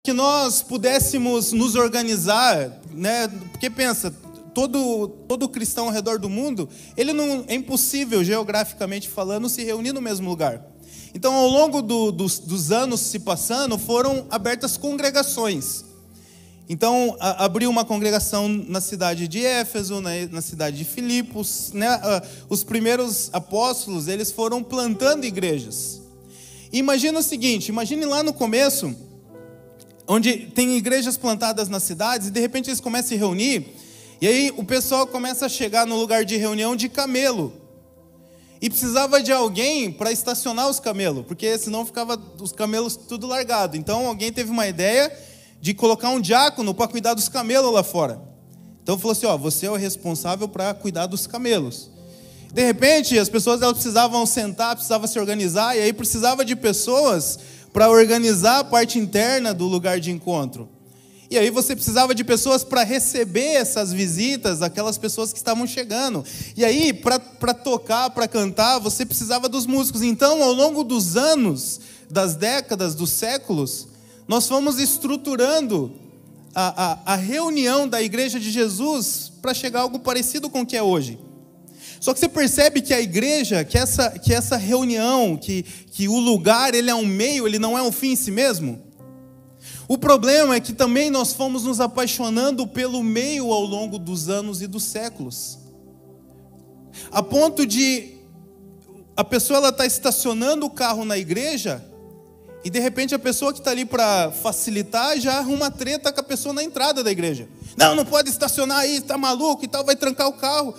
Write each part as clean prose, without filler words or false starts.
que nós pudéssemos nos organizar, né? Porque pensa, todo cristão ao redor do mundo, é impossível, geograficamente falando, se reunir no mesmo lugar. Então, ao longo dos anos se passando, foram abertas congregações. Então, abriu uma congregação na cidade de Éfeso, na cidade de Filipos, né? Os primeiros apóstolos, eles foram plantando igrejas. E imagina o seguinte, imagine lá no começo, onde tem igrejas plantadas nas cidades, e de repente eles começam a se reunir, e aí o pessoal começa a chegar no lugar de reunião de camelo. E precisava de alguém para estacionar os camelos, porque senão ficava os camelos tudo largado. Então alguém teve uma ideia de colocar um diácono para cuidar dos camelos lá fora. Então falou assim, você é o responsável para cuidar dos camelos. De repente as pessoas elas precisavam sentar, precisavam se organizar, e aí precisava de pessoas para organizar a parte interna do lugar de encontro. E aí você precisava de pessoas para receber essas visitas, aquelas pessoas que estavam chegando. E aí, para tocar, para cantar, você precisava dos músicos. Então, ao longo dos anos, das décadas, dos séculos, nós fomos estruturando a reunião da Igreja de Jesus para chegar a algo parecido com o que é hoje. Só que você percebe que a igreja, que essa reunião, que o lugar ele é um meio, ele não é um fim em si mesmo. O problema é que também nós fomos nos apaixonando pelo meio ao longo dos anos e dos séculos. A ponto de a pessoa ela está estacionando o carro na igreja e de repente a pessoa que está ali para facilitar já arruma treta com a pessoa na entrada da igreja. Não pode estacionar aí, está maluco e tal, vai trancar o carro.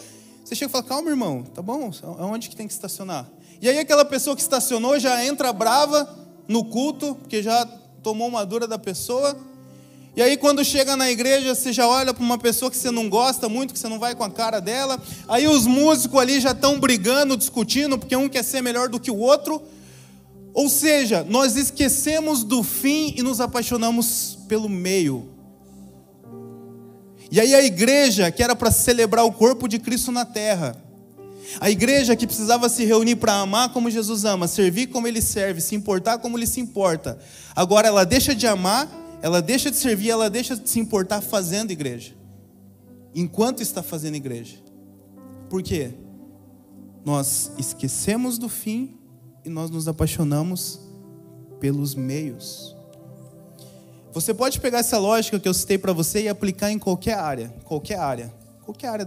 Você chega e fala, calma irmão, tá bom, aonde que tem que estacionar? E aí aquela pessoa que estacionou já entra brava no culto, porque já tomou uma dura da pessoa. E aí quando chega na igreja, você já olha para uma pessoa que você não gosta muito, que você não vai com a cara dela. Aí os músicos ali já estão brigando, discutindo, porque um quer ser melhor do que o outro. Ou seja, nós esquecemos do fim e nos apaixonamos pelo meio. E aí a igreja, que era para celebrar o corpo de Cristo na terra, a igreja que precisava se reunir para amar como Jesus ama, servir como Ele serve, se importar como Ele se importa, agora ela deixa de amar, ela deixa de servir, ela deixa de se importar fazendo igreja, enquanto está fazendo igreja. Por quê? Nós esquecemos do fim e nós nos apaixonamos pelos meios. Você pode pegar essa lógica que eu citei para você e aplicar em qualquer área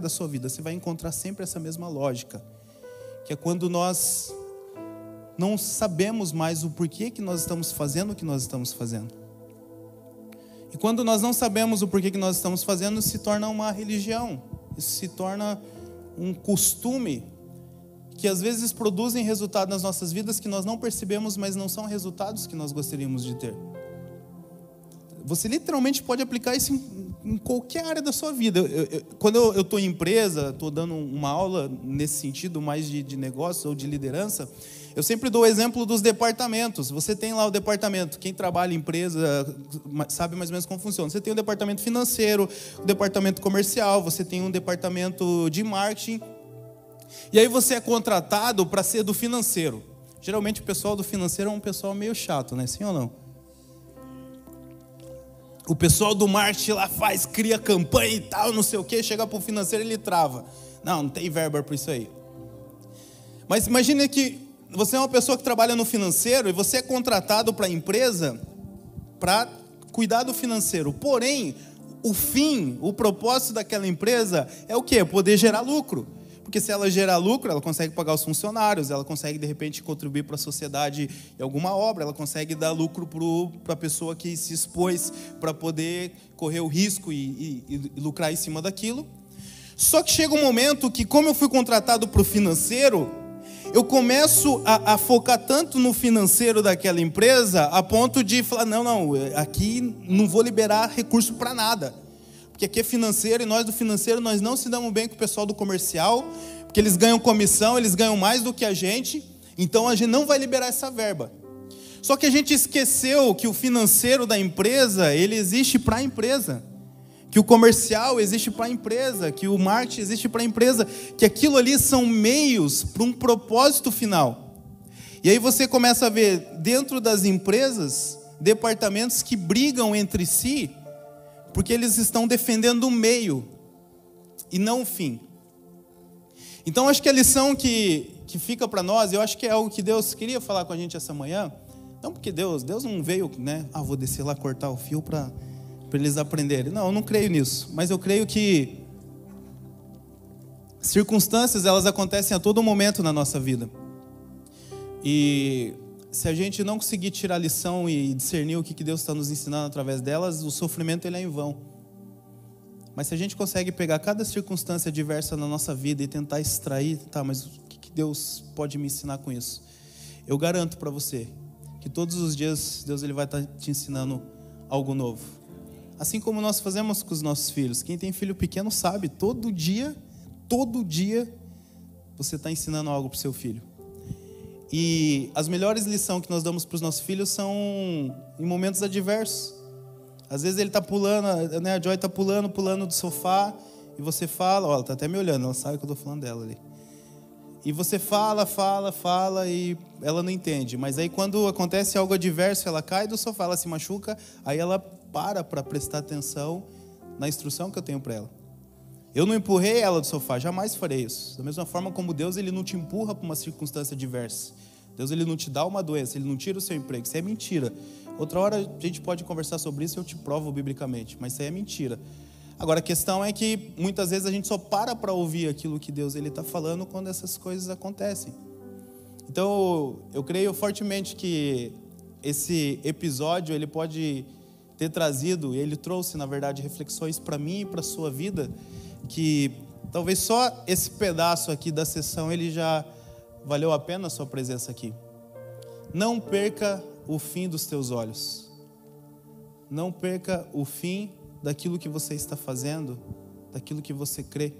da sua vida. Você vai encontrar sempre essa mesma lógica, que é quando nós não sabemos mais o porquê que nós estamos fazendo o que nós estamos fazendo. E quando nós não sabemos o porquê que nós estamos fazendo, isso se torna uma religião, isso se torna um costume, que às vezes produzem resultados nas nossas vidas que nós não percebemos, mas não são resultados que nós gostaríamos de ter. Você literalmente pode aplicar isso em qualquer área da sua vida. Quando eu estou em empresa, estou dando uma aula nesse sentido, mais de negócio ou de liderança, eu sempre dou o exemplo dos departamentos. Você tem lá o departamento, quem trabalha em empresa sabe mais ou menos como funciona. Você tem o departamento financeiro, o departamento comercial, você tem um departamento de marketing. E aí você é contratado para ser do financeiro. Geralmente o pessoal do financeiro é um pessoal meio chato, né? Sim ou não? O pessoal do marketing lá cria campanha e tal, não sei o quê, chega para o financeiro e ele trava. Não tem verba para isso aí. Mas imagine que você é uma pessoa que trabalha no financeiro e você é contratado para a empresa para cuidar do financeiro. Porém, o propósito daquela empresa é o quê? Poder gerar lucro. Porque se ela gerar lucro, ela consegue pagar os funcionários, ela consegue, de repente, contribuir para a sociedade em alguma obra, ela consegue dar lucro para a pessoa que se expôs para poder correr o risco e lucrar em cima daquilo. Só que chega um momento que, como eu fui contratado para o financeiro, eu começo a focar tanto no financeiro daquela empresa, a ponto de falar, não, aqui não vou liberar recurso para nada. Porque aqui é financeiro e nós do financeiro nós não se damos bem com o pessoal do comercial, porque eles ganham comissão, eles ganham mais do que a gente, então a gente não vai liberar essa verba. Só que a gente esqueceu que o financeiro da empresa, ele existe para a empresa, que o comercial existe para a empresa, que o marketing existe para a empresa, que aquilo ali são meios para um propósito final. E aí você começa a ver dentro das empresas departamentos que brigam entre si porque eles estão defendendo o meio e não o fim. Então acho que a lição que fica para nós, eu acho que é algo que Deus queria falar com a gente essa manhã. Não porque Deus não veio, né? Vou descer lá cortar o fio para eles aprenderem. Não, eu não creio nisso. Mas eu creio que circunstâncias, elas acontecem a todo momento na nossa vida. E se a gente não conseguir tirar a lição e discernir o que Deus está nos ensinando através delas, o sofrimento ele é em vão. Mas se a gente consegue pegar cada circunstância diversa na nossa vida e tentar extrair, mas o que Deus pode me ensinar com isso? Eu garanto para você que todos os dias Deus ele vai estar te ensinando algo novo. Assim como nós fazemos com os nossos filhos. Quem tem filho pequeno sabe, todo dia você está ensinando algo para o seu filho. E as melhores lições que nós damos para os nossos filhos são em momentos adversos. Às vezes ele está pulando, né, a Joy está pulando do sofá, e você fala, ela está até me olhando, ela sabe que eu estou falando dela ali. E você fala, e ela não entende. Mas aí quando acontece algo adverso, ela cai do sofá, ela se machuca, aí ela para prestar atenção na instrução que eu tenho para ela. Eu não empurrei ela do sofá, jamais farei isso. Da mesma forma como Deus, ele não te empurra para uma circunstância adversa. Deus, ele não te dá uma doença, ele não tira o seu emprego. Isso é mentira. Outra hora a gente pode conversar sobre isso e eu te provo biblicamente, mas isso aí é mentira. Agora a questão é que muitas vezes a gente só para ouvir aquilo que Deus está falando quando essas coisas acontecem. Então eu creio fortemente que esse episódio ele pode ter trazido, ele trouxe na verdade reflexões para mim e para a sua vida, que talvez só esse pedaço aqui da sessão ele já valeu a pena a sua presença aqui. Não perca o fim dos teus olhos. Não perca o fim daquilo que você está fazendo, daquilo que você crê.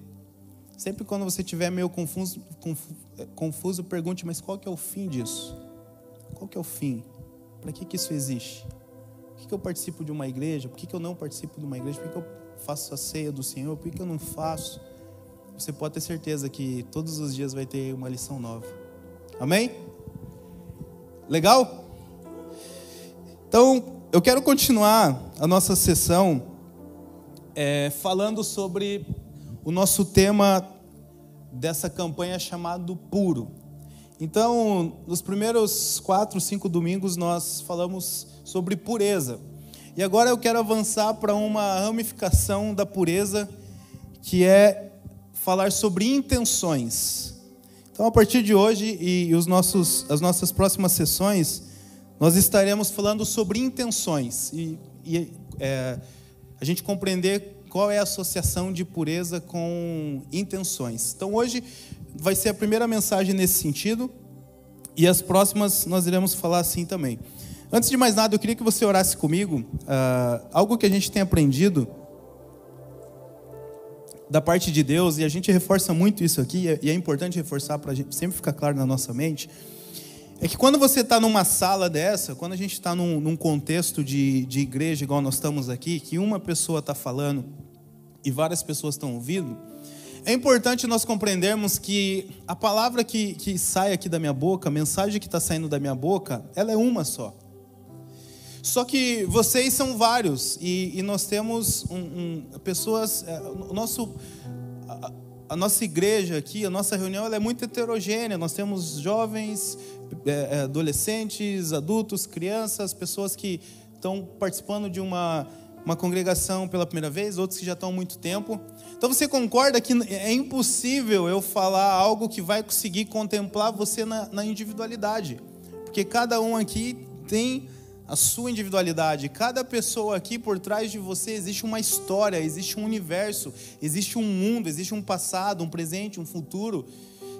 Sempre quando você estiver meio confuso, pergunte, mas qual que é o fim disso? Qual que é o fim? Para que isso existe? Por que eu participo de uma igreja? Por que eu não participo de uma igreja? Por que eu faço a ceia do Senhor? Por que eu não faço? Você pode ter certeza que todos os dias vai ter uma lição nova. Amém? Legal? Então, eu quero continuar a nossa sessão falando sobre o nosso tema dessa campanha chamado Puro. Então, nos primeiros 4, 5 domingos nós falamos sobre pureza. E agora eu quero avançar para uma ramificação da pureza, que é falar sobre intenções. Então, a partir de hoje e as nossas próximas sessões, nós estaremos falando sobre intenções e a gente compreender qual é a associação de pureza com intenções. Então, hoje vai ser a primeira mensagem nesse sentido e as próximas nós iremos falar assim também. Antes de mais nada, eu queria que você orasse comigo, algo que a gente tem aprendido da parte de Deus, e a gente reforça muito isso aqui, e é importante reforçar para a gente sempre ficar claro na nossa mente, é que quando você está numa sala dessa, quando a gente está num contexto de igreja, igual nós estamos aqui, que uma pessoa está falando e várias pessoas estão ouvindo, é importante nós compreendermos que a palavra que sai aqui da minha boca, a mensagem que está saindo da minha boca, ela é uma só. Só que vocês são vários e nós temos pessoas, a nossa igreja aqui, a nossa reunião, ela é muito heterogênea. Nós temos jovens, adolescentes, adultos, crianças, pessoas que estão participando de uma congregação pela primeira vez, outros que já estão há muito tempo. Então você concorda que é impossível eu falar algo que vai conseguir contemplar você na individualidade, porque cada um aqui tem a sua individualidade. Cada pessoa aqui, por trás de você, existe uma história, existe um universo, existe um mundo, existe um passado, um presente, um futuro.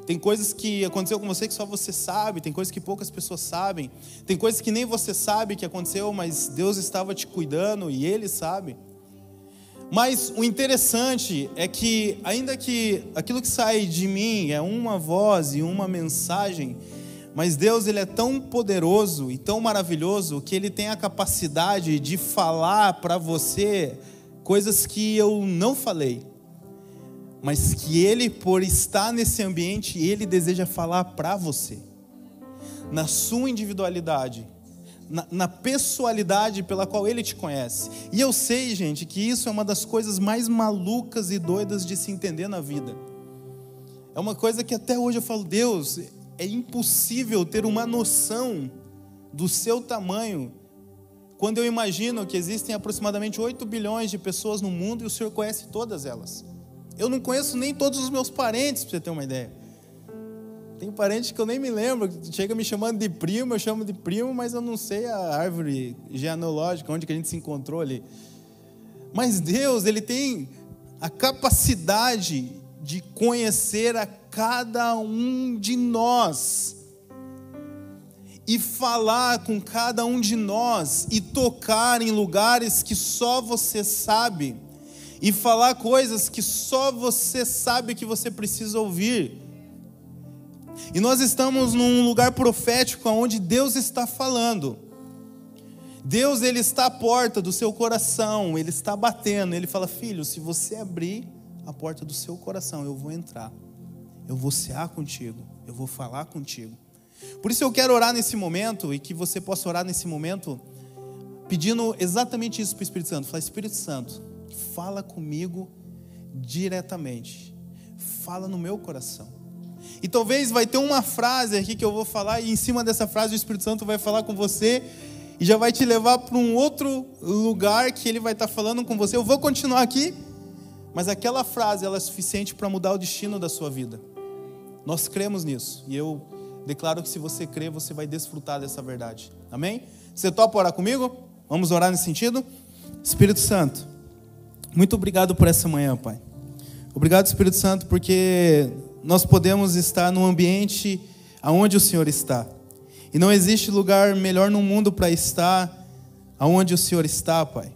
Tem coisas que aconteceu com você que só você sabe, tem coisas que poucas pessoas sabem, tem coisas que nem você sabe que aconteceu, mas Deus estava te cuidando e Ele sabe. Mas o interessante é que, ainda que aquilo que sai de mim é uma voz e uma mensagem, mas Deus, Ele é tão poderoso e tão maravilhoso que Ele tem a capacidade de falar para você coisas que eu não falei, mas que Ele, por estar nesse ambiente, Ele deseja falar para você, na sua individualidade, na pessoalidade pela qual Ele te conhece. E eu sei, gente, que isso é uma das coisas mais malucas e doidas de se entender na vida. É uma coisa que até hoje eu falo, Deus, é impossível ter uma noção do seu tamanho quando eu imagino que existem aproximadamente 8 bilhões de pessoas no mundo e o Senhor conhece todas elas. Eu não conheço nem todos os meus parentes, para você ter uma ideia. Tem parentes que eu nem me lembro, chega me chamando de primo, eu chamo de primo, mas eu não sei a árvore genealógica, onde que a gente se encontrou ali. Mas Deus, Ele tem a capacidade de conhecer a cada um de nós, e falar com cada um de nós, e tocar em lugares que só você sabe, e falar coisas que só você sabe que você precisa ouvir. E nós estamos num lugar profético onde Deus está falando. Deus, Ele está à porta do seu coração, Ele está batendo. Ele fala, filho, se você abrir a porta do seu coração, eu vou entrar. Eu vou cear contigo, eu vou falar contigo. Por isso eu quero orar nesse momento, e que você possa orar nesse momento, pedindo exatamente isso para o Espírito Santo. Fala, Espírito Santo, fala comigo diretamente. Fala no meu coração. E talvez vai ter uma frase aqui que eu vou falar, e em cima dessa frase o Espírito Santo vai falar com você, e já vai te levar para um outro lugar que Ele vai estar falando com você. Eu vou continuar aqui, mas aquela frase, ela é suficiente para mudar o destino da sua vida. Nós cremos nisso, e eu declaro que se você crer, você vai desfrutar dessa verdade. Amém? Você topa orar comigo? Vamos orar nesse sentido? Espírito Santo, muito obrigado por essa manhã, Pai. Obrigado, Espírito Santo, porque nós podemos estar num ambiente aonde o Senhor está. E não existe lugar melhor no mundo para estar aonde o Senhor está, Pai.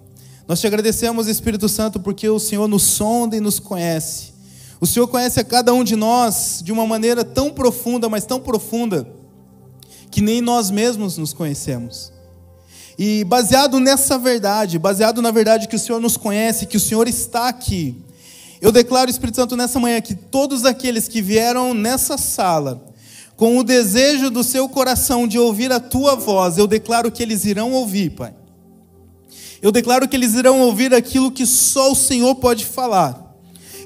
Nós te agradecemos, Espírito Santo, porque o Senhor nos sonda e nos conhece. O Senhor conhece a cada um de nós de uma maneira tão profunda, mas tão profunda, que nem nós mesmos nos conhecemos. E baseado nessa verdade, baseado na verdade que o Senhor nos conhece, que o Senhor está aqui, eu declaro, Espírito Santo, nessa manhã, que todos aqueles que vieram nessa sala, com o desejo do seu coração de ouvir a Tua voz, eu declaro que eles irão ouvir, Pai. Eu declaro que eles irão ouvir aquilo que só o Senhor pode falar.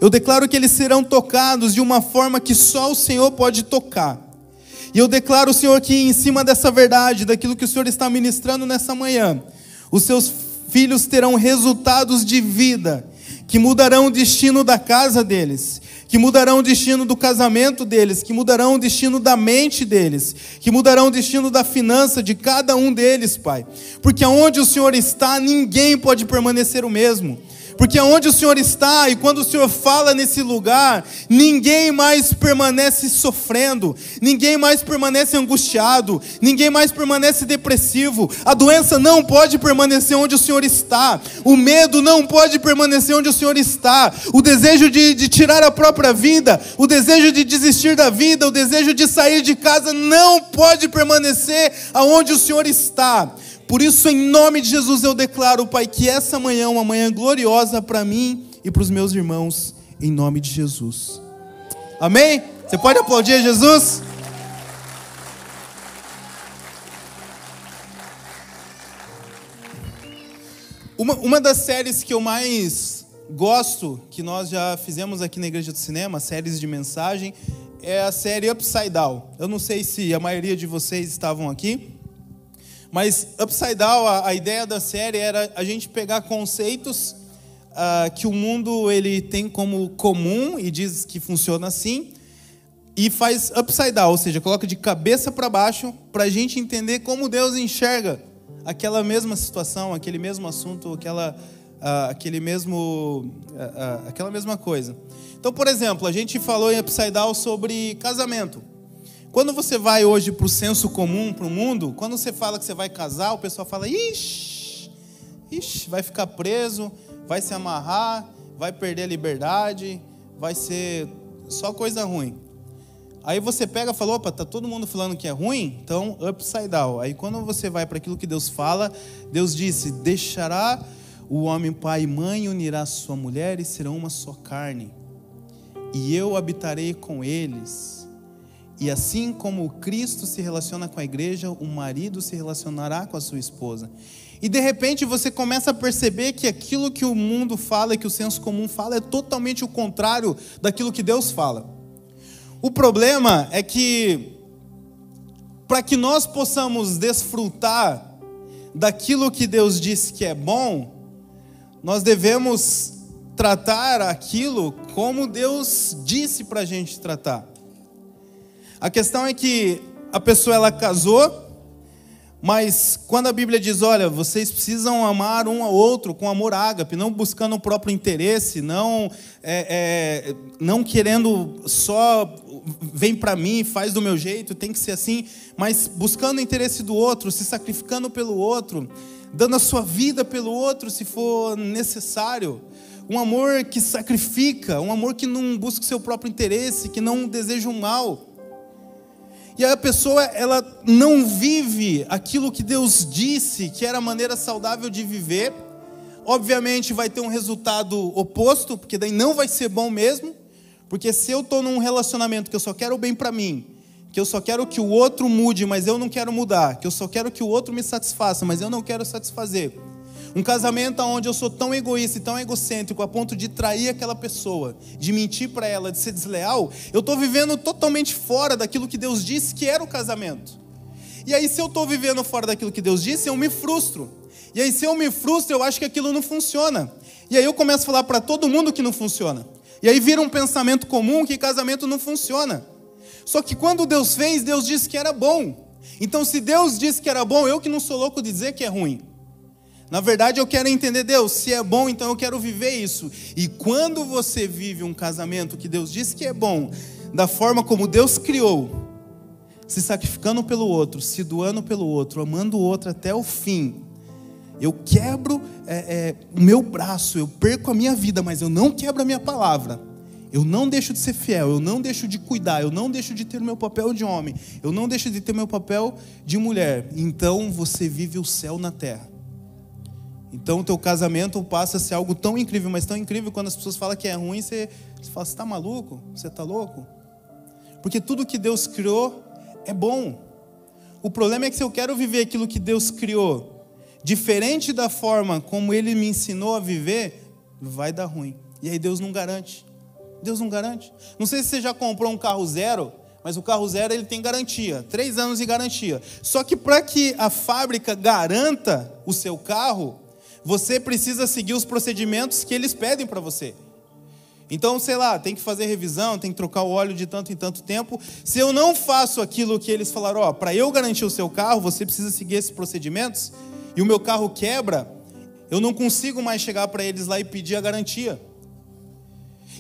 Eu declaro que eles serão tocados de uma forma que só o Senhor pode tocar. E eu declaro, Senhor, que em cima dessa verdade, daquilo que o Senhor está ministrando nessa manhã, os seus filhos terão resultados de vida, que mudarão o destino da casa deles, que mudarão o destino do casamento deles, que mudarão o destino da mente deles, que mudarão o destino da finança de cada um deles, Pai. Porque aonde o Senhor está, ninguém pode permanecer o mesmo. Porque aonde o Senhor está, e quando o Senhor fala nesse lugar, ninguém mais permanece sofrendo, ninguém mais permanece angustiado, ninguém mais permanece depressivo. A doença não pode permanecer onde o Senhor está, o medo não pode permanecer onde o Senhor está, o desejo de tirar a própria vida, o desejo de desistir da vida, o desejo de sair de casa não pode permanecer aonde o Senhor está. Por isso, em nome de Jesus, eu declaro, Pai, que essa manhã é uma manhã gloriosa para mim e para os meus irmãos, em nome de Jesus. Amém? Você pode aplaudir a Jesus? Uma das séries que eu mais gosto, que nós já fizemos aqui na Igreja do Cinema, séries de mensagem, é a série Upside Down. Eu não sei se a maioria de vocês estavam aqui, mas Upside Down, a ideia da série era a gente pegar conceitos que o mundo ele tem como comum e diz que funciona assim, e faz upside down, ou seja, coloca de cabeça para baixo para a gente entender como Deus enxerga aquela mesma situação, aquele mesmo assunto, aquela mesma coisa. Então, por exemplo, a gente falou em Upside Down sobre casamento. Quando você vai hoje para o senso comum, para o mundo, quando você fala que você vai casar, o pessoal fala, ixi, vai ficar preso, vai se amarrar, vai perder a liberdade, vai ser só coisa ruim. Aí você pega e fala, opa, tá todo mundo falando que é ruim? Então, upside down. Aí quando você vai para aquilo que Deus fala, Deus disse, deixará o homem pai e mãe, unirá sua mulher e serão uma só carne. E eu habitarei com eles, E assim como Cristo se relaciona com a igreja, o marido se relacionará com a sua esposa. E de repente você começa a perceber que aquilo que o mundo fala e que o senso comum fala é totalmente o contrário daquilo que Deus fala. O problema é que, para que nós possamos desfrutar daquilo que Deus disse que é bom, nós devemos tratar aquilo como Deus disse para a gente tratar. A questão é que a pessoa ela casou, mas quando a Bíblia diz, olha, vocês precisam amar um ao outro com amor ágape, não buscando o próprio interesse, não querendo só, vem para mim, faz do meu jeito, tem que ser assim, mas buscando o interesse do outro, se sacrificando pelo outro, dando a sua vida pelo outro se for necessário. Um amor que sacrifica, um amor que não busca o seu próprio interesse, que não deseja o mal. E a pessoa, ela não vive aquilo que Deus disse que era a maneira saudável de viver. Obviamente vai ter um resultado oposto, porque daí não vai ser bom mesmo. Porque se eu estou num relacionamento que eu só quero o bem para mim, que eu só quero que o outro mude, mas eu não quero mudar, que eu só quero que o outro me satisfaça, mas eu não quero satisfazer. Um casamento onde eu sou tão egoísta e tão egocêntrico a ponto de trair aquela pessoa, de mentir para ela, de ser desleal, eu estou vivendo totalmente fora daquilo que Deus disse que era o casamento. E aí, se eu estou vivendo fora daquilo que Deus disse, eu me frustro. E aí, se eu me frustro, eu acho que aquilo não funciona. E aí eu começo a falar para todo mundo que não funciona. E aí vira um pensamento comum que casamento não funciona. Só que quando Deus fez, Deus disse que era bom. Então, se Deus disse que era bom, eu que não sou louco de dizer que é ruim. Na verdade, eu quero entender, Deus, se é bom, então eu quero viver isso. E quando você vive um casamento que Deus disse que é bom, da forma como Deus criou, se sacrificando pelo outro, se doando pelo outro, amando o outro até o fim, eu quebro o meu braço, eu perco a minha vida, mas eu não quebro a minha palavra. Eu não deixo de ser fiel, eu não deixo de cuidar, eu não deixo de ter o meu papel de homem, eu não deixo de ter o meu papel de mulher. Então você vive o céu na terra. Então o teu casamento passa a ser algo tão incrível, mas tão incrível, quando as pessoas falam que é ruim, você fala, você está maluco? Você está louco? Porque tudo que Deus criou é bom. O problema é que se eu quero viver aquilo que Deus criou, diferente da forma como Ele me ensinou a viver, vai dar ruim. E aí Deus não garante. Deus não garante. Não sei se você já comprou um carro zero, mas o carro zero ele tem garantia, 3 anos de garantia. Só que para que a fábrica garanta o seu carro, você precisa seguir os procedimentos que eles pedem para você. Então, sei lá, tem que fazer revisão, tem que trocar o óleo de tanto em tanto tempo. Se eu não faço aquilo que eles falaram, para eu garantir o seu carro, você precisa seguir esses procedimentos, e o meu carro quebra, eu não consigo mais chegar para eles lá e pedir a garantia.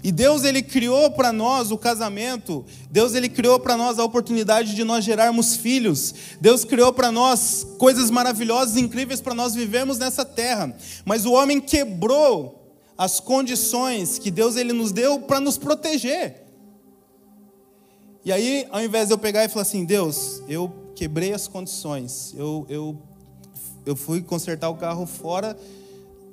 E Deus, Ele criou para nós o casamento. Deus, Ele criou para nós a oportunidade de nós gerarmos filhos. Deus criou para nós coisas maravilhosas e incríveis para nós vivermos nessa terra. Mas o homem quebrou as condições que Deus, Ele nos deu para nos proteger. E aí, ao invés de eu pegar e falar assim, Deus, eu quebrei as condições. Eu fui consertar o carro fora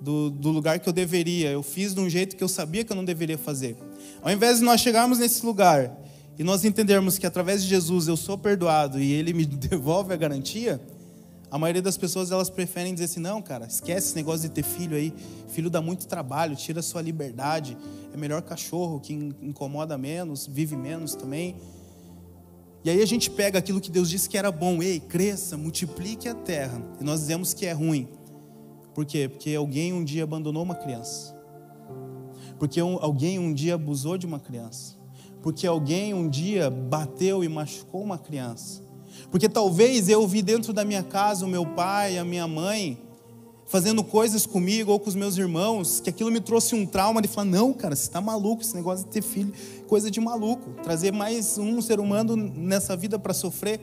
do lugar que eu deveria, eu fiz de um jeito que eu sabia que eu não deveria fazer. Ao invés de nós chegarmos nesse lugar e nós entendermos que através de Jesus eu sou perdoado e Ele me devolve a garantia, a maioria das pessoas elas preferem dizer assim, não cara, esquece esse negócio de ter filho aí, filho dá muito trabalho, tira a sua liberdade, é melhor cachorro que incomoda menos, vive menos também. E aí a gente pega aquilo que Deus disse que era bom, ei, cresça, multiplique a terra, e nós dizemos que é ruim. Por quê? Porque alguém um dia abandonou uma criança. Porque alguém um dia abusou de uma criança. Porque alguém um dia bateu e machucou uma criança. Porque talvez eu vi dentro da minha casa o meu pai, a minha mãe, fazendo coisas comigo ou com os meus irmãos, que aquilo me trouxe um trauma de falar, não cara, você está maluco, esse negócio de ter filho, coisa de maluco. Trazer mais um ser humano nessa vida para sofrer.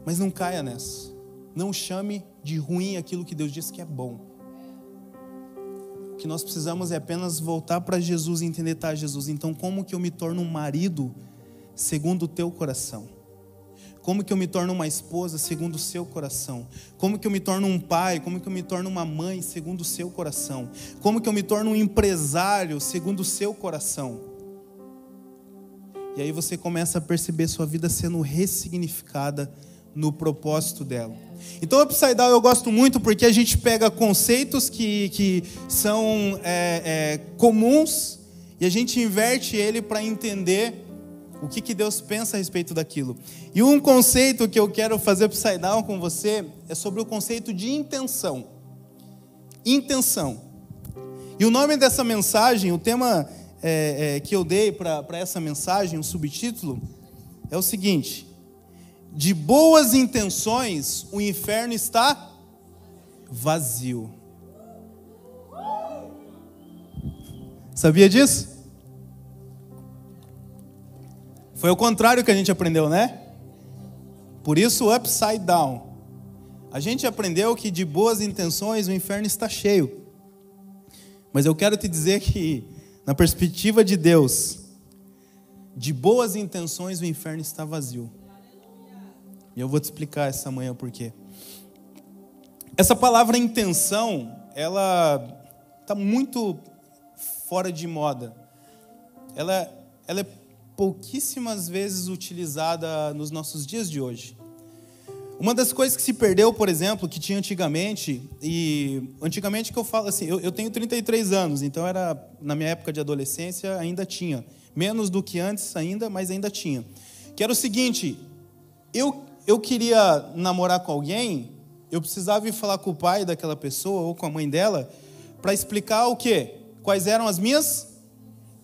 Mas não caia nessa. Não chame de ruim aquilo que Deus disse que é bom. O que nós precisamos é apenas voltar para Jesus e entender, tá, Jesus, então como que eu me torno um marido segundo o teu coração? Como que eu me torno uma esposa segundo o seu coração? Como que eu me torno um pai? Como que eu me torno uma mãe segundo o seu coração? Como que eu me torno um empresário segundo o seu coração? E aí você começa a perceber sua vida sendo ressignificada no propósito dela. Então, o Upside Down eu gosto muito porque a gente pega conceitos que são comuns e a gente inverte ele para entender o que Deus pensa a respeito daquilo. E um conceito que eu quero fazer Upside Down com você é sobre o conceito de intenção. Intenção. E o nome dessa mensagem, o tema que eu dei para essa mensagem, o subtítulo, é o seguinte: de boas intenções, o inferno está vazio. Sabia disso? Foi o contrário que a gente aprendeu, né? Por isso, upside down. A gente aprendeu que de boas intenções, o inferno está cheio. Mas eu quero te dizer que, na perspectiva de Deus, de boas intenções, o inferno está vazio. E eu vou te explicar essa manhã por quê. Essa palavra intenção, ela está muito fora de moda. Ela é pouquíssimas vezes utilizada nos nossos dias de hoje. Uma das coisas que se perdeu, por exemplo, que tinha antigamente, e antigamente que eu falo assim, eu tenho 33 anos, então era na minha época de adolescência ainda tinha, menos do que antes ainda, mas ainda tinha. Que era o seguinte, eu queria namorar com alguém, eu precisava ir falar com o pai daquela pessoa ou com a mãe dela para explicar o quê? Quais eram as minhas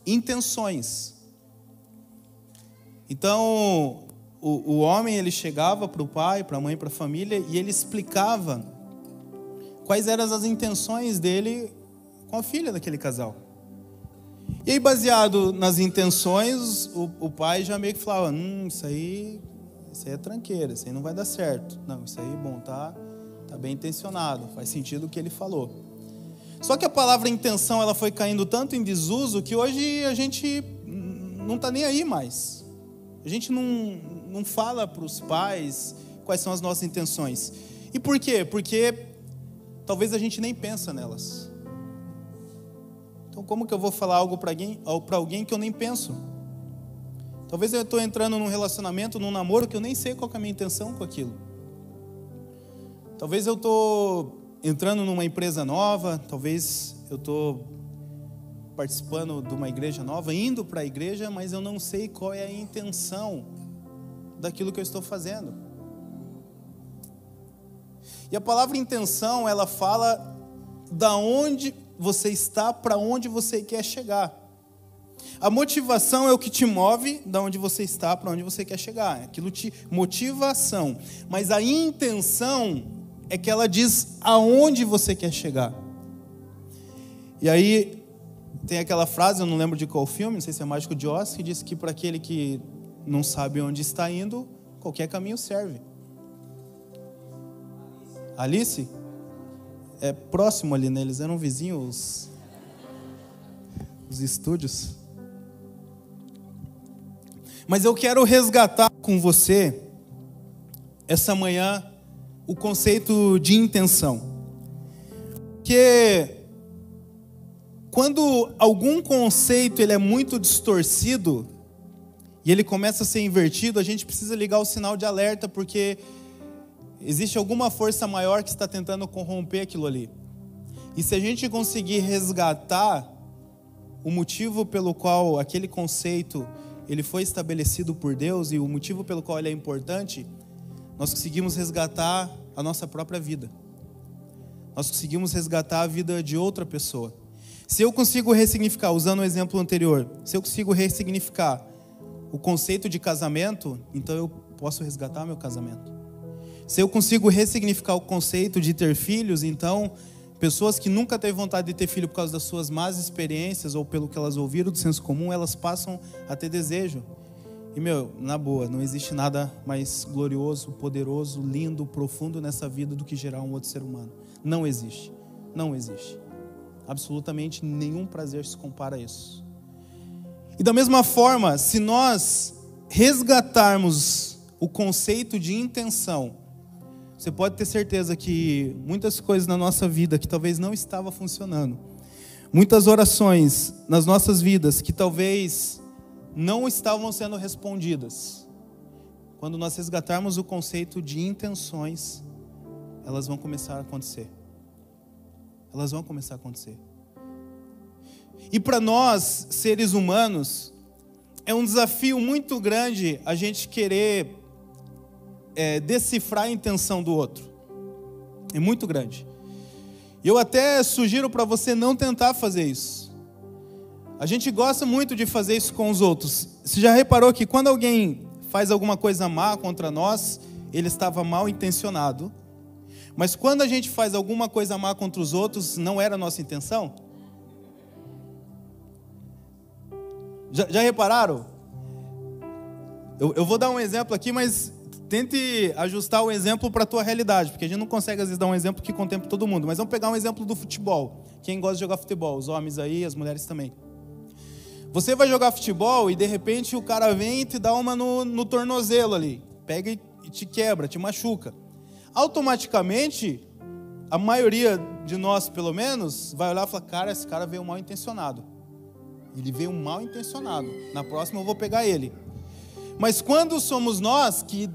intenções. Então, o homem, ele chegava para o pai, para a mãe, para a família, e ele explicava quais eram as intenções dele com a filha daquele casal. E aí, baseado nas intenções, o pai já meio que falava, isso aí é tranqueira, isso aí não vai dar certo. Não, isso aí, bom, tá bem intencionado, faz sentido o que ele falou. Só que a palavra intenção, ela foi caindo tanto em desuso, que hoje a gente não está nem aí mais. A gente não fala para os pais quais são as nossas intenções. E por quê? Porque talvez a gente nem pensa nelas. Então, como que eu vou falar algo para alguém que eu nem penso? Talvez eu estou entrando num relacionamento, num namoro, que eu nem sei qual que é a minha intenção com aquilo. Talvez eu estou entrando numa empresa nova, talvez eu estou participando de uma igreja nova, indo para a igreja, mas eu não sei qual é a intenção daquilo que eu estou fazendo. E a palavra intenção, ela fala da onde você está, para onde você quer chegar. A motivação é o que te move da onde você está, para onde você quer chegar. Aquilo te motivação. Mas a intenção é que ela diz aonde você quer chegar. E aí tem aquela frase, eu não lembro de qual filme, não sei se é Mágico de Oz, que diz que para aquele que não sabe onde está indo, qualquer caminho serve. Alice? É próximo ali, né? Eles eram vizinhos, os estúdios. Mas eu quero resgatar com você, essa manhã, o conceito de intenção. Porque quando algum conceito ele é muito distorcido e ele começa a ser invertido, a gente precisa ligar o sinal de alerta, porque existe alguma força maior que está tentando corromper aquilo ali. E se a gente conseguir resgatar o motivo pelo qual aquele conceito ele foi estabelecido por Deus e o motivo pelo qual ele é importante, nós conseguimos resgatar a nossa própria vida. Nós conseguimos resgatar a vida de outra pessoa. Se eu consigo ressignificar, usando o exemplo anterior, se eu consigo ressignificar o conceito de casamento, então eu posso resgatar meu casamento. Se eu consigo ressignificar o conceito de ter filhos, então pessoas que nunca teve vontade de ter filho por causa das suas más experiências ou pelo que elas ouviram do senso comum, elas passam a ter desejo. E na boa, não existe nada mais glorioso, poderoso, lindo, profundo nessa vida do que gerar um outro ser humano. Não existe. Não existe. Absolutamente nenhum prazer se compara a isso. E da mesma forma, se nós resgatarmos o conceito de intenção, você pode ter certeza que muitas coisas na nossa vida que talvez não estavam funcionando, muitas orações nas nossas vidas que talvez não estavam sendo respondidas. Quando nós resgatarmos o conceito de intenções, elas vão começar a acontecer. Elas vão começar a acontecer. E para nós, seres humanos, é um desafio muito grande a gente querer decifrar a intenção do outro. É muito grande. E eu até sugiro para você não tentar fazer isso. A gente gosta muito de fazer isso com os outros. Você já reparou que quando alguém faz alguma coisa má contra nós, ele estava mal intencionado. Mas quando a gente faz alguma coisa má contra os outros, não era a nossa intenção? Já repararam? Eu vou dar um exemplo aqui, mas tente ajustar o exemplo para a tua realidade, porque a gente não consegue às vezes dar um exemplo que contemple todo mundo. Mas vamos pegar um exemplo do futebol. Quem gosta de jogar futebol, os homens aí, as mulheres também. Você vai jogar futebol e de repente o cara vem e te dá uma no tornozelo ali. Pega e te quebra, te machuca. Automaticamente, a maioria de nós, pelo menos, vai olhar e falar: cara, esse cara veio mal intencionado. Ele veio mal intencionado. Na próxima eu vou pegar ele. Mas quando somos nós que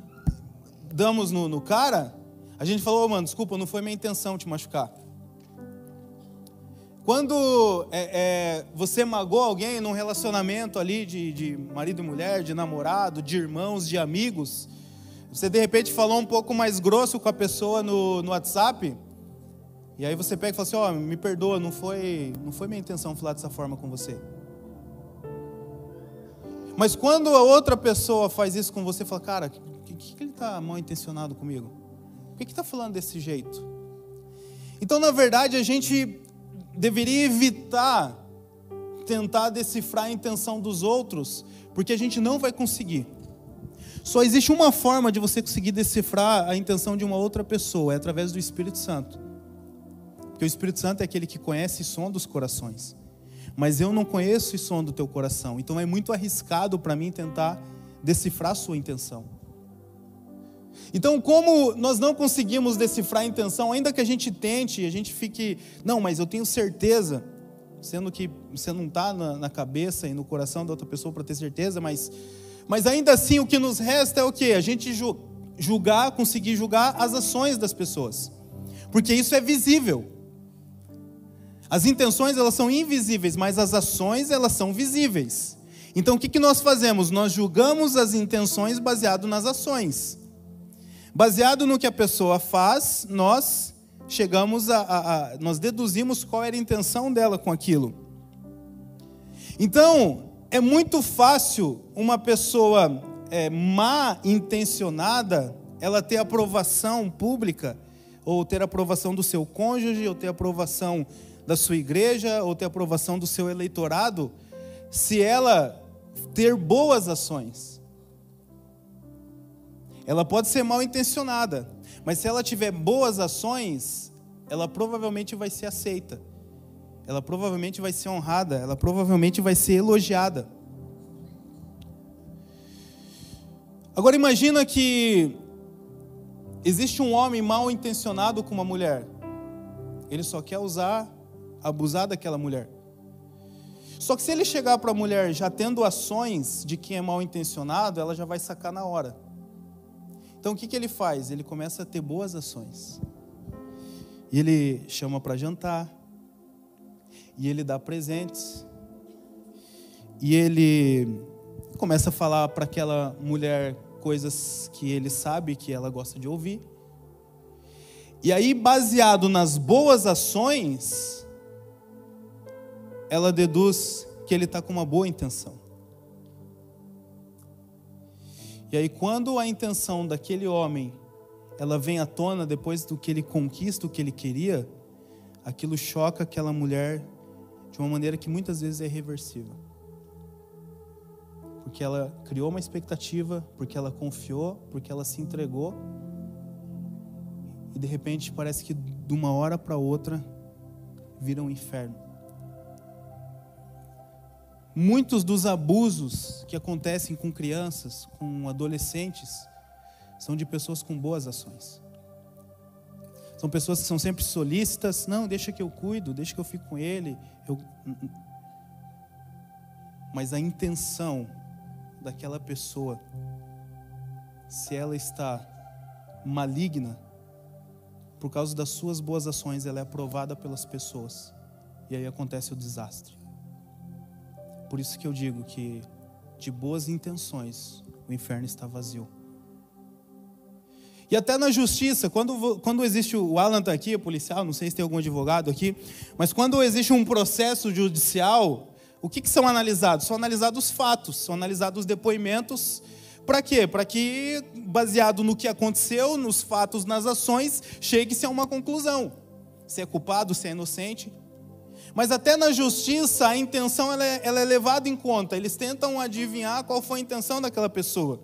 damos no cara, a gente falou: mano, desculpa, não foi minha intenção te machucar. Quando você magoou alguém num relacionamento ali de marido e mulher, de namorado, de irmãos, de amigos, você de repente falou um pouco mais grosso com a pessoa no WhatsApp, e aí você pega e fala assim: me perdoa, não foi minha intenção falar dessa forma com você. Mas quando a outra pessoa faz isso com você, fala: cara, que ele está mal intencionado comigo? Por que está falando desse jeito? Então, na verdade, a gente deveria evitar tentar decifrar a intenção dos outros, porque a gente não vai conseguir. Só existe uma forma de você conseguir decifrar a intenção de uma outra pessoa, é através do Espírito Santo. Porque o Espírito Santo é aquele que conhece e sonda os corações. Mas eu não conheço e sonda o teu coração, então é muito arriscado para mim tentar decifrar a sua intenção. Então, como nós não conseguimos decifrar a intenção, ainda que a gente tente, a gente fique: não, mas eu tenho certeza, sendo que você não está na cabeça e no coração da outra pessoa para ter certeza, mas ainda assim o que nos resta é o quê? A gente conseguir julgar as ações das pessoas, porque isso é visível. As intenções, elas são invisíveis, mas as ações, elas são visíveis. Então, o que nós fazemos? Nós julgamos as intenções baseado nas ações. Baseado no que a pessoa faz, nós chegamos nós deduzimos qual era a intenção dela com aquilo. Então, é muito fácil uma pessoa má intencionada, ela ter aprovação pública, ou ter aprovação do seu cônjuge, ou ter aprovação da sua igreja, ou ter aprovação do seu eleitorado, se ela ter boas ações. Ela pode ser mal intencionada, mas se ela tiver boas ações, ela provavelmente vai ser aceita. Ela provavelmente vai ser honrada, ela provavelmente vai ser elogiada. Agora imagina que existe um homem mal intencionado com uma mulher. Ele só quer abusar daquela mulher. Só que se ele chegar para a mulher já tendo ações de quem é mal intencionado, ela já vai sacar na hora. Então o que ele faz? Ele começa a ter boas ações. E ele chama para jantar. E ele dá presentes. E ele começa a falar para aquela mulher coisas que ele sabe que ela gosta de ouvir. E aí, baseado nas boas ações, ela deduz que ele está com uma boa intenção. E aí, quando a intenção daquele homem, ela vem à tona depois do que ele conquista, o que ele queria, aquilo choca aquela mulher de uma maneira que muitas vezes é irreversível. Porque ela criou uma expectativa, porque ela confiou, porque ela se entregou, e de repente parece que de uma hora para outra vira um inferno. Muitos dos abusos que acontecem com crianças, com adolescentes, são de pessoas com boas ações. São pessoas que são sempre solícitas: não, deixa que eu cuido, deixa que eu fico com ele. Mas a intenção daquela pessoa, se ela está maligna, por causa das suas boas ações, ela é aprovada pelas pessoas. E aí acontece o desastre. Por isso que eu digo que de boas intenções o inferno está vazio. E até na justiça, quando existe, o Alan está aqui, policial, não sei se tem algum advogado aqui, mas quando existe um processo judicial, o que são analisados? São analisados os fatos, são analisados os depoimentos. Para quê? Para que, baseado no que aconteceu, nos fatos, nas ações, chegue-se a uma conclusão. Se é culpado, se é inocente. Mas até na justiça, a intenção ela é levada em conta. Eles tentam adivinhar qual foi a intenção daquela pessoa.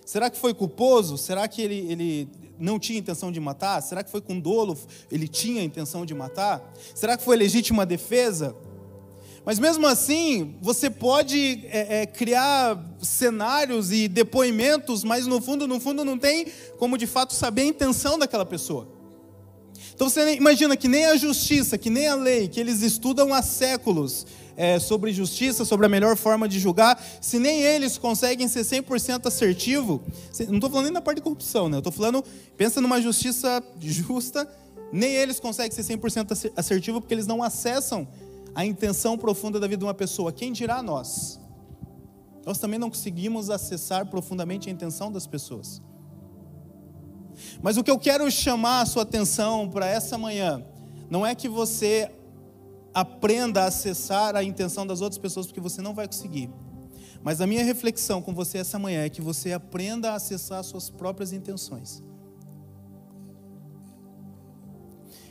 Será que foi culposo? Será que ele não tinha intenção de matar? Será que foi com dolo? Ele tinha a intenção de matar? Será que foi legítima defesa? Mas mesmo assim, você pode criar cenários e depoimentos, mas no fundo não tem como de fato saber a intenção daquela pessoa. Então você imagina que nem a justiça, que nem a lei, que eles estudam há séculos sobre justiça, sobre a melhor forma de julgar, se nem eles conseguem ser 100% assertivo, não estou falando nem na parte de corrupção, né? Eu estou falando, pensa numa justiça justa, nem eles conseguem ser 100% assertivo porque eles não acessam a intenção profunda da vida de uma pessoa. Quem dirá nós? Nós também não conseguimos acessar profundamente a intenção das pessoas. Mas o que eu quero chamar a sua atenção para essa manhã, não é que você aprenda a acessar a intenção das outras pessoas, porque você não vai conseguir. Mas a minha reflexão com você essa manhã é que você aprenda a acessar as suas próprias intenções.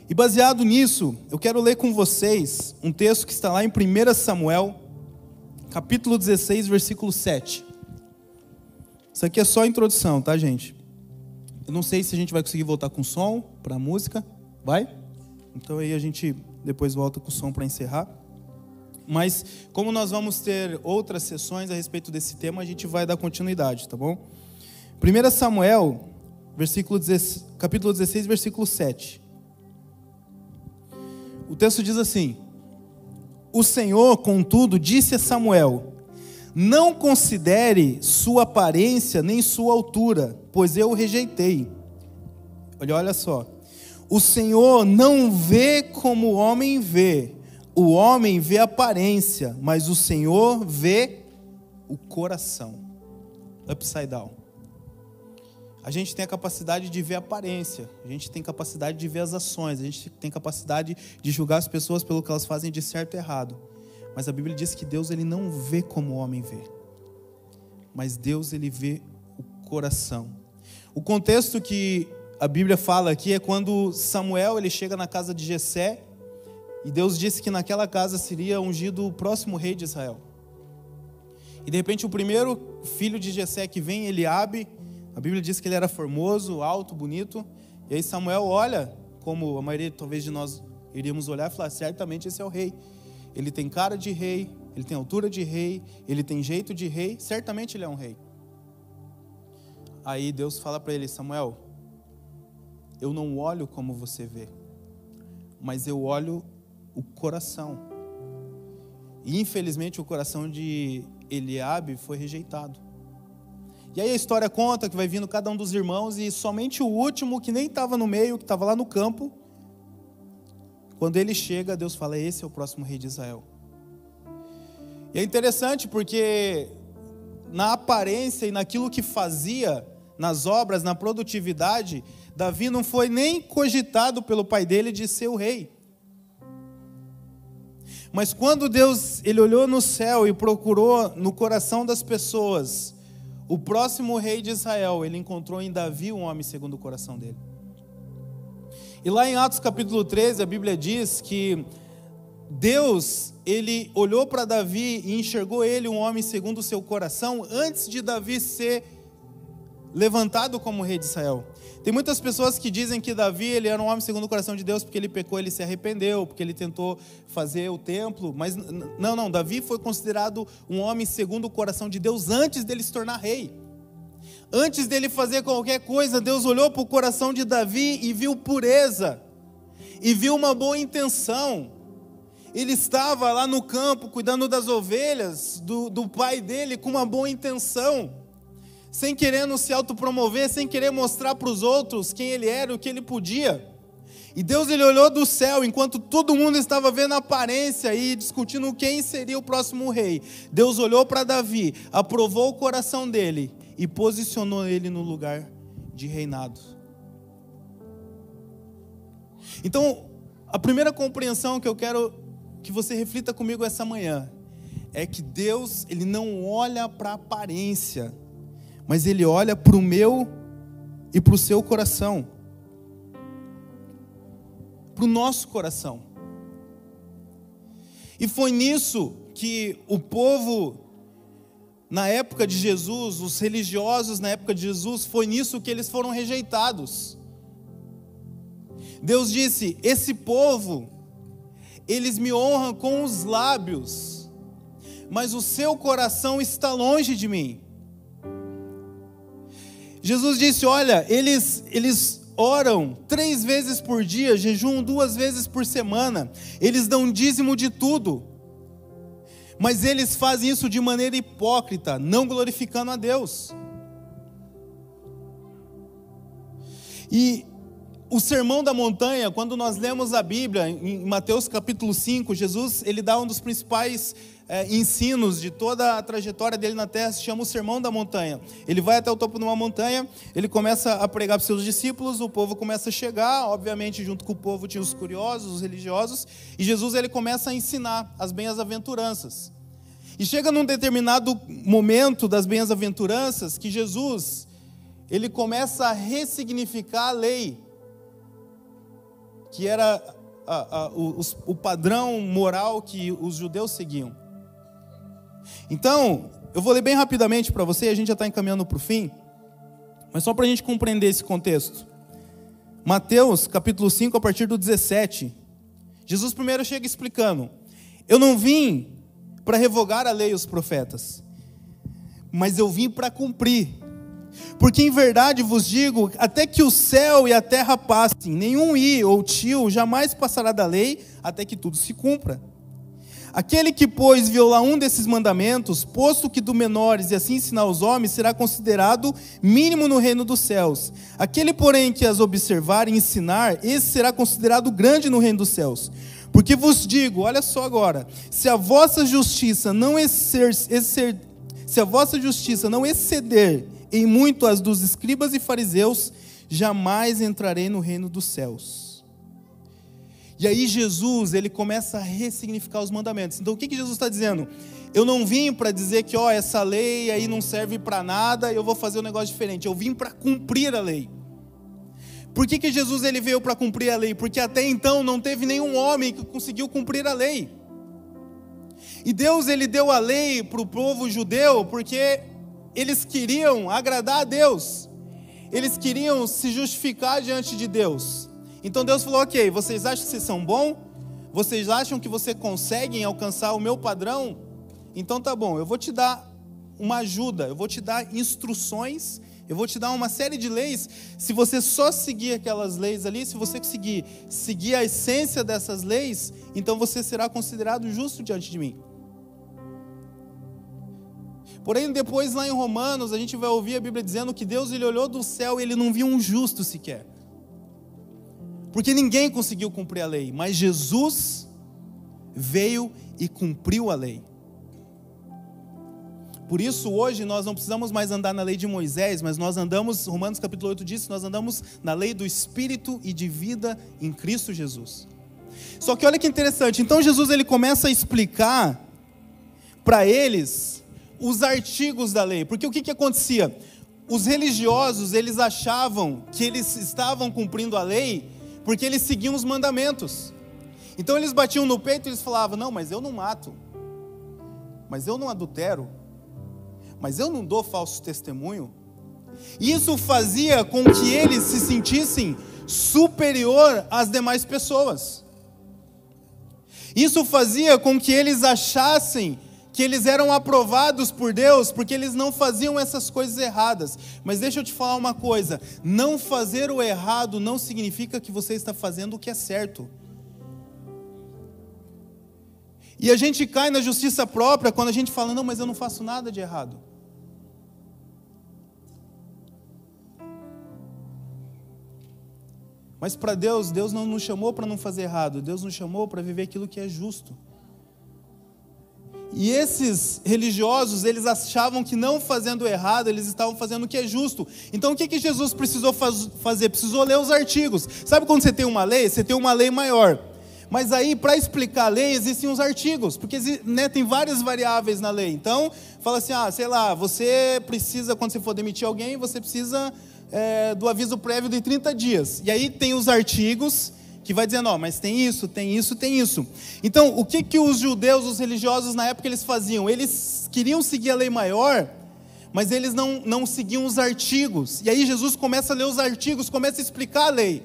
E baseado nisso, eu quero ler com vocês um texto que está lá em 1 Samuel, capítulo 16, versículo 7. Isso aqui é só a introdução, tá, gente? Eu não sei se a gente vai conseguir voltar com som para a música. Vai? Então aí a gente depois volta com o som para encerrar. Mas como nós vamos ter outras sessões a respeito desse tema, a gente vai dar continuidade, tá bom? 1 Samuel, capítulo 16, versículo 7. O texto diz assim: O Senhor, contudo, disse a Samuel: Não considere sua aparência nem sua altura, pois eu o rejeitei. Olha só. O Senhor não vê como o homem vê. O homem vê a aparência, mas o Senhor vê o coração. Upside down. A gente tem a capacidade de ver a aparência, a gente tem capacidade de ver as ações, a gente tem capacidade de julgar as pessoas pelo que elas fazem de certo e errado. Mas a Bíblia diz que Deus ele não vê como o homem vê, mas Deus ele vê o coração. O contexto que a Bíblia fala aqui é quando Samuel ele chega na casa de Jessé e Deus disse que naquela casa seria ungido o próximo rei de Israel. E de repente o primeiro filho de Jessé que vem, Eliabe, a Bíblia diz que ele era formoso, alto, bonito. E aí Samuel olha, como a maioria talvez de nós iríamos olhar e falar, certamente esse é o rei. Ele tem cara de rei, ele tem altura de rei, ele tem jeito de rei, certamente ele é um rei. Aí Deus fala para ele, Samuel, eu não olho como você vê, mas eu olho o coração. E infelizmente o coração de Eliabe foi rejeitado. E aí a história conta que vai vindo cada um dos irmãos e somente o último, que nem estava no meio, que estava lá no campo, quando ele chega, Deus fala, esse é o próximo rei de Israel. E é interessante porque na aparência e naquilo que fazia, nas obras, na produtividade, Davi não foi nem cogitado pelo pai dele de ser o rei. Mas quando Deus ele olhou no céu e procurou no coração das pessoas o próximo rei de Israel, ele encontrou em Davi um homem segundo o coração dele. E lá em Atos capítulo 13, a Bíblia diz que Deus, ele olhou para Davi e enxergou ele um homem segundo o seu coração, antes de Davi ser levantado como rei de Israel. Tem muitas pessoas que dizem que Davi ele era um homem segundo o coração de Deus porque ele pecou, ele se arrependeu, porque ele tentou fazer o templo, mas não, Davi foi considerado um homem segundo o coração de Deus antes dele se tornar rei. Antes dele fazer qualquer coisa, Deus olhou para o coração de Davi e viu pureza, e viu uma boa intenção, ele estava lá no campo, cuidando das ovelhas do pai dele, com uma boa intenção, sem querer se autopromover, sem querer mostrar para os outros quem ele era, o que ele podia. E Deus, ele olhou do céu, enquanto todo mundo estava vendo a aparência e discutindo quem seria o próximo rei. Deus olhou para Davi, aprovou o coração dele e posicionou ele no lugar de reinado. Então, a primeira compreensão que eu quero que você reflita comigo essa manhã é que Deus, ele não olha para a aparência, mas ele olha para o meu e para o seu coração, para o nosso coração. E foi nisso que o povo, na época de Jesus, os religiosos na época de Jesus, foi nisso que eles foram rejeitados. Deus disse: esse povo, eles me honram com os lábios, mas o seu coração está longe de mim. Jesus disse: olha, eles oram 3 vezes por dia, jejuam 2 vezes por semana, eles dão dízimo de tudo, mas eles fazem isso de maneira hipócrita, não glorificando a Deus. E o Sermão da Montanha, quando nós lemos a Bíblia, em Mateus capítulo 5, Jesus, ele dá um dos principais ensinos de toda a trajetória dele na terra, se chama o Sermão da Montanha. Ele vai até o topo de uma montanha, ele começa a pregar para os seus discípulos, o povo começa a chegar, obviamente junto com o povo tinha os curiosos, os religiosos, e Jesus, ele começa a ensinar as bem-aventuranças. E chega num determinado momento das bem-aventuranças que Jesus, ele começa a ressignificar a lei, que era o padrão moral que os judeus seguiam. Então, eu vou ler bem rapidamente para você, a gente já está encaminhando para o fim, mas só para a gente compreender esse contexto. Mateus, capítulo 5, a partir do 17. Jesus primeiro chega explicando: eu não vim para revogar a lei e os profetas, mas eu vim para cumprir. Porque em verdade vos digo, até que o céu e a terra passem, nenhum i ou tio jamais passará da lei, até que tudo se cumpra. Aquele que, pois, violar um desses mandamentos, posto que do menores e assim ensinar aos homens, será considerado mínimo no reino dos céus. Aquele, porém, que as observar e ensinar, esse será considerado grande no reino dos céus. Porque vos digo, olha só agora, se a vossa justiça não exceder em muito as dos escribas e fariseus, jamais entrarei no reino dos céus. E aí Jesus, ele começa a ressignificar os mandamentos. Então o que Jesus está dizendo? Eu não vim para dizer que essa lei aí não serve para nada, eu vou fazer um negócio diferente. Eu vim para cumprir a lei. Por que Jesus, ele veio para cumprir a lei? Porque até então não teve nenhum homem que conseguiu cumprir a lei. E Deus, ele deu a lei para o povo judeu porque eles queriam agradar a Deus, eles queriam se justificar diante de Deus. Então Deus falou: ok, vocês acham que vocês são bons? Vocês acham que vocês conseguem alcançar o meu padrão? Então tá bom, eu vou te dar uma ajuda, eu vou te dar instruções, eu vou te dar uma série de leis. Se você só seguir aquelas leis ali, se você conseguir seguir a essência dessas leis, então você será considerado justo diante de mim. Porém, depois lá em Romanos, a gente vai ouvir a Bíblia dizendo que Deus, ele olhou do céu e ele não viu um justo sequer. Porque ninguém conseguiu cumprir a lei, mas Jesus veio e cumpriu a lei. Por isso, hoje, nós não precisamos mais andar na lei de Moisés, mas nós andamos, Romanos capítulo 8 diz, nós andamos na lei do Espírito e de vida em Cristo Jesus. Só que olha que interessante, então Jesus, ele começa a explicar para eles os artigos da lei, porque o que acontecia? Os religiosos, eles achavam que eles estavam cumprindo a lei, porque eles seguiam os mandamentos. Então eles batiam no peito e eles falavam: não, mas eu não mato, mas eu não adultero, mas eu não dou falso testemunho. E isso fazia com que eles se sentissem superior às demais pessoas. Isso fazia com que eles achassem que eles eram aprovados por Deus, porque eles não faziam essas coisas erradas. Mas deixa eu te falar uma coisa: não fazer o errado não significa que você está fazendo o que é certo. E a gente cai na justiça própria quando a gente fala, não, mas eu não faço nada de errado. Mas para Deus, Deus não nos chamou para não fazer errado, Deus nos chamou para viver aquilo que é justo. E esses religiosos, eles achavam que não fazendo errado, eles estavam fazendo o que é justo. Então o que Jesus precisou fazer? Precisou ler os artigos. Sabe quando você tem uma lei? Você tem uma lei maior. Mas aí, para explicar a lei, existem os artigos, porque tem várias variáveis na lei. Então, fala assim, sei lá, você precisa, quando você for demitir alguém, você precisa do aviso prévio de 30 dias. E aí tem os artigos que vai dizendo, mas tem isso, tem isso, tem isso. Então, o que os judeus, os religiosos, na época, eles faziam? Eles queriam seguir a lei maior, mas eles não seguiam os artigos. E aí Jesus começa a ler os artigos, começa a explicar a lei.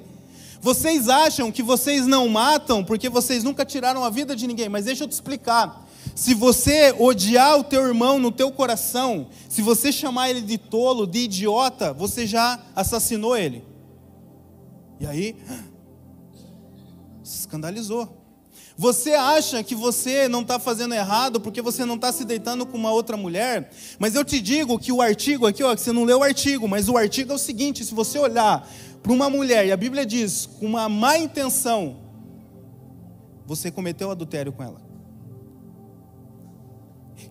Vocês acham que vocês não matam porque vocês nunca tiraram a vida de ninguém, mas deixa eu te explicar. Se você odiar o teu irmão no teu coração, se você chamar ele de tolo, de idiota, você já assassinou ele. E aí, se escandalizou. Você acha que você não está fazendo errado porque você não está se deitando com uma outra mulher? Mas eu te digo que o artigo aqui, que você não leu o artigo, mas o artigo é o seguinte, se você olhar para uma mulher, e a Bíblia diz, com uma má intenção, você cometeu adultério com ela.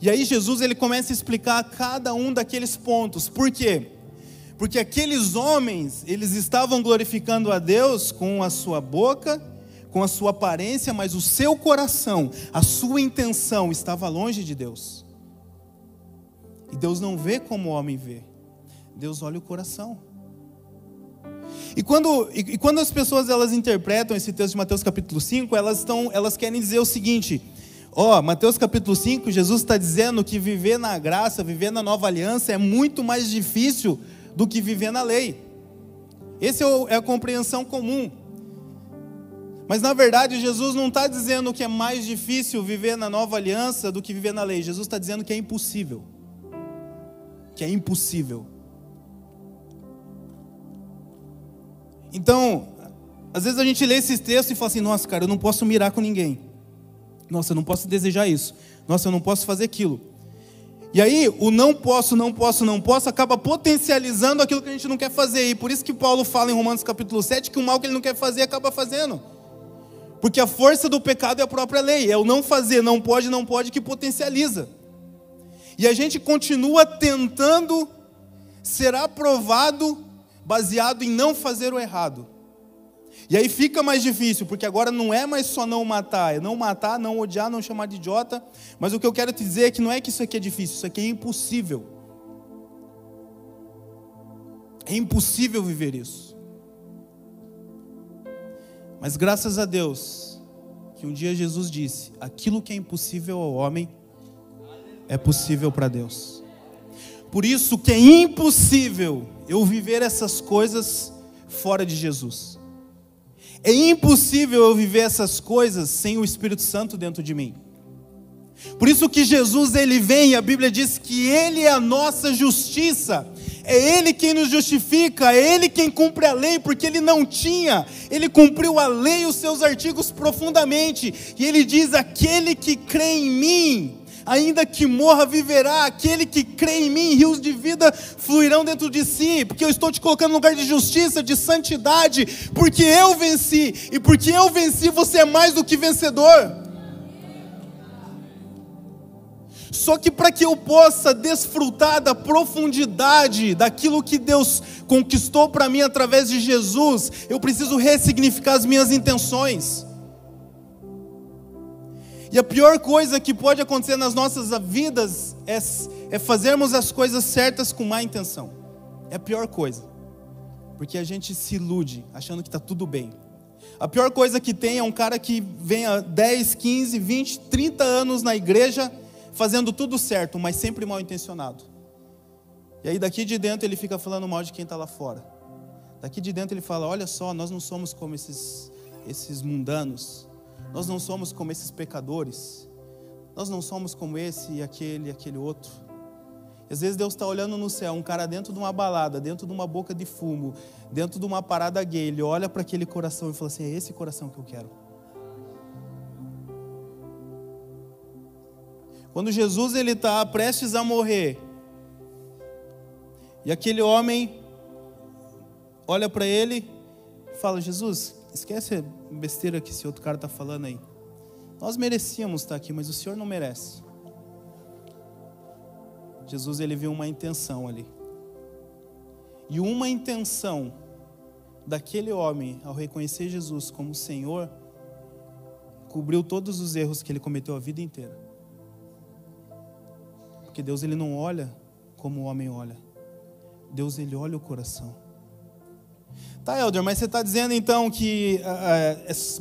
E aí Jesus, ele começa a explicar cada um daqueles pontos. Por quê? Porque aqueles homens, eles estavam glorificando a Deus com a sua boca, com a sua aparência, mas o seu coração, a sua intenção estava longe de Deus. E Deus não vê como o homem vê. Deus olha o coração. E quando as pessoas elas interpretam esse texto de Mateus capítulo 5, elas querem dizer o seguinte, Mateus capítulo 5, Jesus está dizendo que viver na graça, viver na nova aliança é muito mais difícil do que viver na lei. Essa é a compreensão comum. Mas na verdade Jesus não está dizendo que é mais difícil viver na nova aliança do que viver na lei. Jesus está dizendo que é impossível. Que é impossível. Então, às vezes a gente lê esses textos e fala assim, nossa cara, eu não posso mirar com ninguém. Nossa, eu não posso desejar isso. Nossa, eu não posso fazer aquilo. E aí, o não posso acaba potencializando aquilo que a gente não quer fazer. E por isso que Paulo fala em Romanos capítulo 7 que o mal que ele não quer fazer acaba fazendo. Porque a força do pecado é a própria lei. É o não fazer, não pode que potencializa. E a gente continua tentando ser aprovado baseado em não fazer o errado. E aí fica mais difícil, porque agora não é mais só não matar, é não matar, não odiar, não chamar de idiota. Mas o que eu quero te dizer é que não é que isso aqui é difícil, isso aqui é impossível. É impossível viver isso. Mas graças a Deus, que um dia Jesus disse, aquilo que é impossível ao homem, é possível para Deus. Por isso que é impossível eu viver essas coisas fora de Jesus. É impossível eu viver essas coisas sem o Espírito Santo dentro de mim. Por isso que Jesus, ele vem, e a Bíblia diz que ele é a nossa justiça. É ele quem nos justifica, é ele quem cumpre a lei, porque ele não tinha. Ele cumpriu a lei e os seus artigos profundamente. E ele diz, aquele que crê em mim, ainda que morra, viverá. Aquele que crê em mim, rios de vida fluirão dentro de si, porque eu estou te colocando no lugar de justiça, de santidade, porque eu venci, e porque eu venci, você é mais do que vencedor. Só que para que eu possa desfrutar da profundidade daquilo que Deus conquistou para mim através de Jesus, eu preciso ressignificar as minhas intenções. E a pior coisa que pode acontecer nas nossas vidas é fazermos as coisas certas com má intenção. É a pior coisa. Porque a gente se ilude, achando que está tudo bem. A pior coisa que tem é um cara que vem há 10, 15, 20, 30 anos na igreja, fazendo tudo certo, mas sempre mal intencionado. E aí daqui de dentro ele fica falando mal de quem está lá fora. Daqui de dentro ele fala, olha só, nós não somos como esses mundanos. Nós não somos como esses pecadores. Nós não somos como esse e aquele outro. E às vezes Deus está olhando no céu, um cara dentro de uma balada, dentro de uma boca de fumo, dentro de uma parada gay. Ele olha para aquele coração e fala assim, é esse coração que eu quero. Quando Jesus ele está prestes a morrer, e aquele homem olha para ele e fala: Jesus, esquece a besteira que esse outro cara está falando aí. Nós merecíamos estar aqui, mas o Senhor não merece. Jesus ele viu uma intenção ali. E uma intenção daquele homem, ao reconhecer Jesus como Senhor, cobriu todos os erros que ele cometeu a vida inteira. Porque Deus ele não olha como o homem olha. Deus ele olha o coração. Tá, Helder, mas você está dizendo então que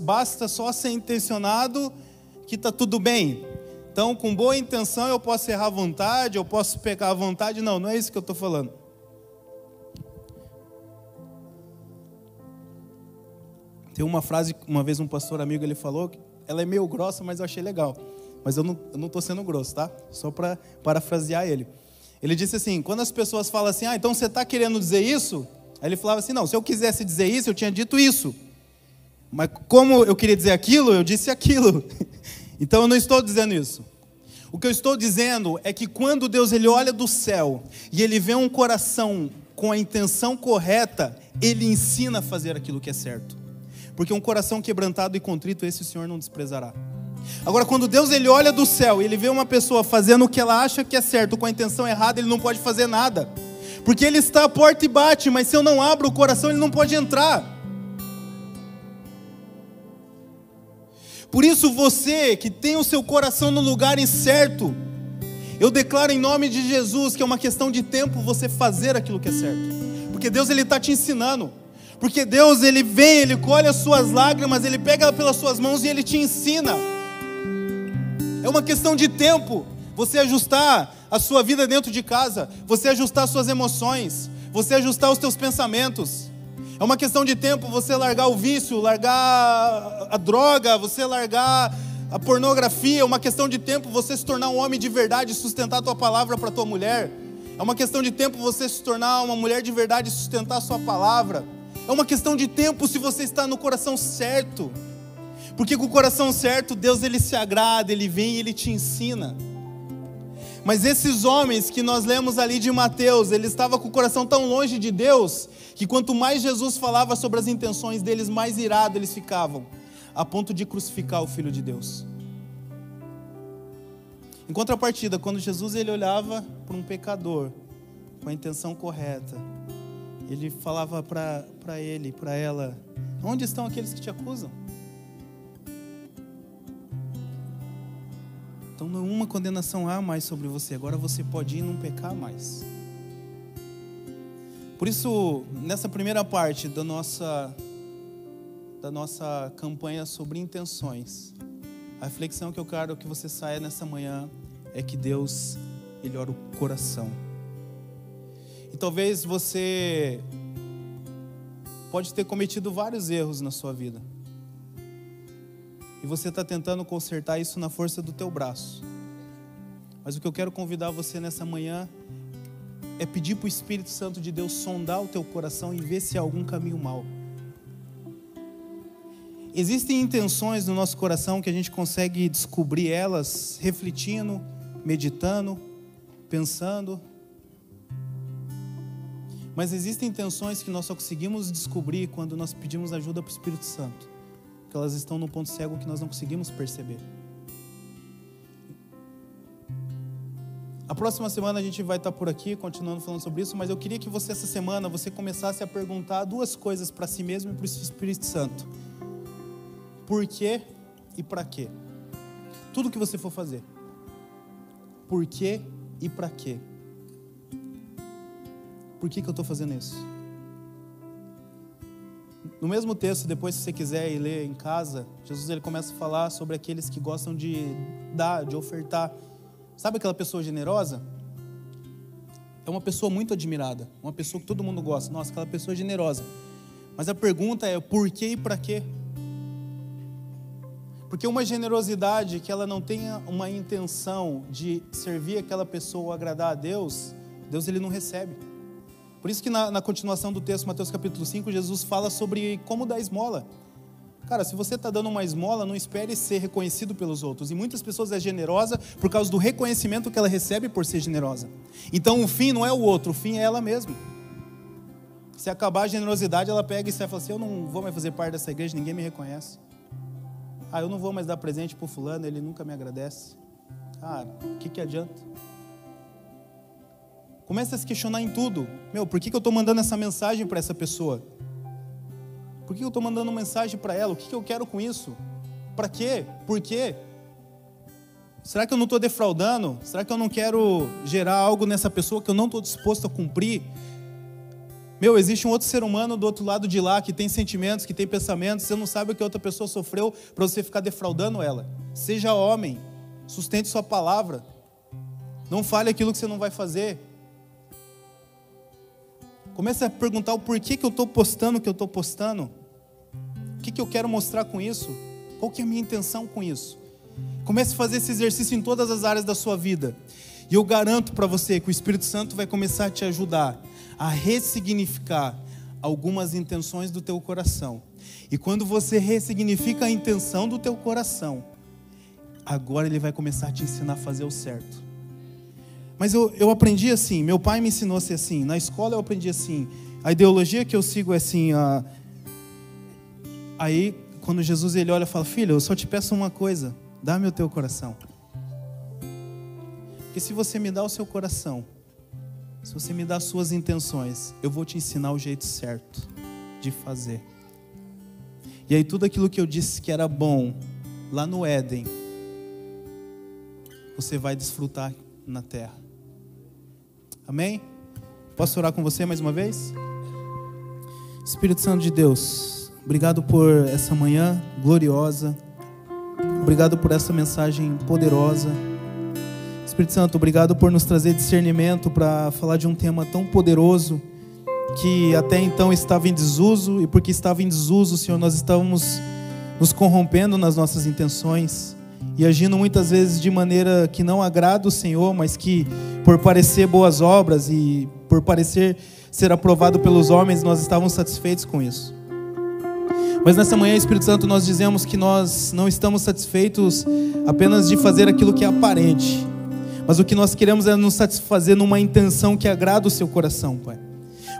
basta só ser intencionado que está tudo bem? Então, com boa intenção eu posso errar à vontade, eu posso pecar à vontade? Não, não é isso que eu estou falando. Tem uma frase, uma vez um pastor amigo ele falou, ela é meio grossa, mas eu achei legal. Mas eu não estou sendo grosso, tá? Só para parafrasear ele. Ele disse assim, quando as pessoas falam assim, então você está querendo dizer isso? Aí ele falava assim, não, se eu quisesse dizer isso, eu tinha dito isso. Mas como eu queria dizer aquilo, eu disse aquilo. Então eu não estou dizendo isso. O que eu estou dizendo é que quando Deus ele olha do céu e ele vê um coração com a intenção correta, ele ensina a fazer aquilo que é certo. Porque um coração quebrantado e contrito, esse o Senhor não desprezará. Agora, quando Deus ele olha do céu e ele vê uma pessoa fazendo o que ela acha que é certo, com a intenção errada, ele não pode fazer nada. Porque ele está à porta e bate, mas se eu não abro o coração, ele não pode entrar. Por isso você que tem o seu coração no lugar certo, eu declaro em nome de Jesus que é uma questão de tempo você fazer aquilo que é certo. Porque Deus ele está te ensinando. Porque Deus ele vem, ele colhe as suas lágrimas, ele pega pelas suas mãos e ele te ensina. É uma questão de tempo você ajustar a sua vida dentro de casa, você ajustar as suas emoções, você ajustar os teus pensamentos. É uma questão de tempo você largar o vício, largar a droga, você largar a pornografia. É uma questão de tempo você se tornar um homem de verdade e sustentar a tua palavra para a tua mulher. É uma questão de tempo você se tornar uma mulher de verdade e sustentar a sua palavra. É uma questão de tempo se você está no coração certo. Porque com o coração certo, Deus ele se agrada, ele vem e ele te ensina. Mas esses homens que nós lemos ali de Mateus, eles estavam com o coração tão longe de Deus, que quanto mais Jesus falava sobre as intenções deles, mais irados eles ficavam, a ponto de crucificar o Filho de Deus. Em contrapartida, quando Jesus ele olhava para um pecador, com a intenção correta, ele falava para ele, para ela, onde estão aqueles que te acusam? Então nenhuma condenação há mais sobre você, agora você pode ir e não pecar mais. Por isso, nessa primeira parte da nossa campanha sobre intenções, a reflexão que eu quero que você saia nessa manhã é que Deus, ele olha o coração. E talvez você pode ter cometido vários erros na sua vida. E você está tentando consertar isso na força do teu braço. Mas o que eu quero convidar você nessa manhã é pedir para o Espírito Santo de Deus sondar o teu coração e ver se há algum caminho mau. Existem intenções no nosso coração que a gente consegue descobrir elas refletindo, meditando, pensando. Mas existem intenções que nós só conseguimos descobrir quando nós pedimos ajuda para o Espírito Santo. Porque elas estão num ponto cego que nós não conseguimos perceber. A próxima semana a gente vai estar por aqui, continuando falando sobre isso, mas eu queria que você, essa semana, você começasse a perguntar duas coisas para si mesmo e para o Espírito Santo. Por quê e para quê? Tudo que você for fazer. Por quê e para quê? Por que eu estou fazendo isso? No mesmo texto, depois se você quiser ir ler em casa, Jesus ele começa a falar sobre aqueles que gostam de dar, de ofertar. Sabe aquela pessoa generosa? É uma pessoa muito admirada, uma pessoa que todo mundo gosta. Nossa, aquela pessoa é generosa. Mas a pergunta é por quê e para quê? Porque uma generosidade que ela não tenha uma intenção de servir aquela pessoa ou agradar a Deus, Deus ele não recebe. Por isso que na continuação do texto, Mateus capítulo 5, Jesus fala sobre como dar esmola. Cara, se você está dando uma esmola, não espere ser reconhecido pelos outros. E muitas pessoas é generosa por causa do reconhecimento que ela recebe por ser generosa. Então o fim não é o outro, o fim é ela mesma. Se acabar a generosidade, ela pega e sai e fala assim: eu não vou mais fazer parte dessa igreja, ninguém me reconhece. Ah, eu não vou mais dar presente para o fulano, ele nunca me agradece. Ah, o que adianta? Começa a se questionar em tudo. Por que eu estou mandando essa mensagem para essa pessoa? Por que eu estou mandando mensagem para ela? O que eu quero com isso? Para quê? Por quê? Será que eu não estou defraudando? Será que eu não quero gerar algo nessa pessoa que eu não estou disposto a cumprir? Existe um outro ser humano do outro lado de lá que tem sentimentos, que tem pensamentos. Você não sabe o que outra pessoa sofreu para você ficar defraudando ela. Seja homem, sustente sua palavra. Não fale aquilo que você não vai fazer. Comece a perguntar o porquê que eu estou postando o que eu estou postando. O que eu quero mostrar com isso? Qual que é a minha intenção com isso? Comece a fazer esse exercício em todas as áreas da sua vida. E eu garanto para você que o Espírito Santo vai começar a te ajudar a ressignificar algumas intenções do teu coração. E quando você ressignifica a intenção do teu coração, agora ele vai começar a te ensinar a fazer o certo. Mas eu aprendi assim, meu pai me ensinou a ser assim, na escola eu aprendi assim, a ideologia que eu sigo é assim, aí quando Jesus ele olha e fala: filho, eu só te peço uma coisa, dá-me o teu coração. Porque se você me dá o seu coração, se você me dá as suas intenções, eu vou te ensinar o jeito certo de fazer. E aí tudo aquilo que eu disse que era bom lá no Éden, você vai desfrutar na terra. Amém? Posso orar com você mais uma vez? Espírito Santo de Deus, obrigado por essa manhã gloriosa. Obrigado por essa mensagem poderosa. Espírito Santo, obrigado por nos trazer discernimento para falar de um tema tão poderoso que até então estava em desuso, e porque estava em desuso, Senhor, nós estávamos nos corrompendo nas nossas intenções e agindo muitas vezes de maneira que não agrada o Senhor, mas que por parecer boas obras e por parecer ser aprovado pelos homens, nós estávamos satisfeitos com isso. Mas nessa manhã, Espírito Santo, nós dizemos que nós não estamos satisfeitos apenas de fazer aquilo que é aparente, mas o que nós queremos é nos satisfazer numa intenção que agrada o seu coração, Pai.